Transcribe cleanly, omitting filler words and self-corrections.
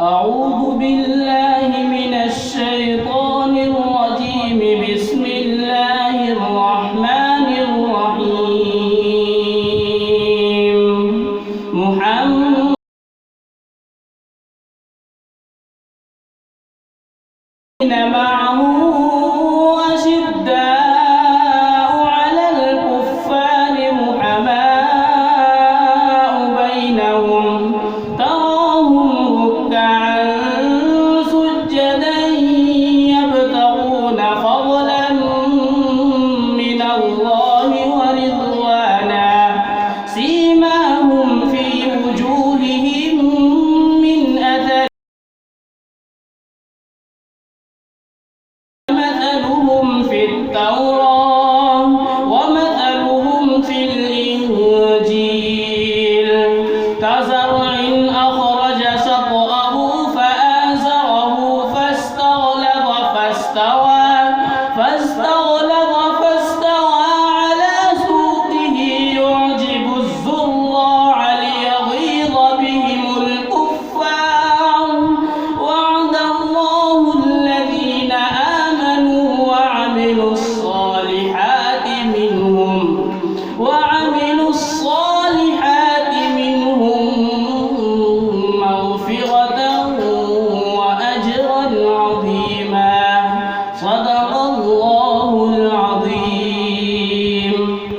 أعوذ بالله من الشيطان الرجيم. بسم الله الرحمن الرحيم. محمد معه أشداء على الكفار رحماء بينهم تراهم ركعا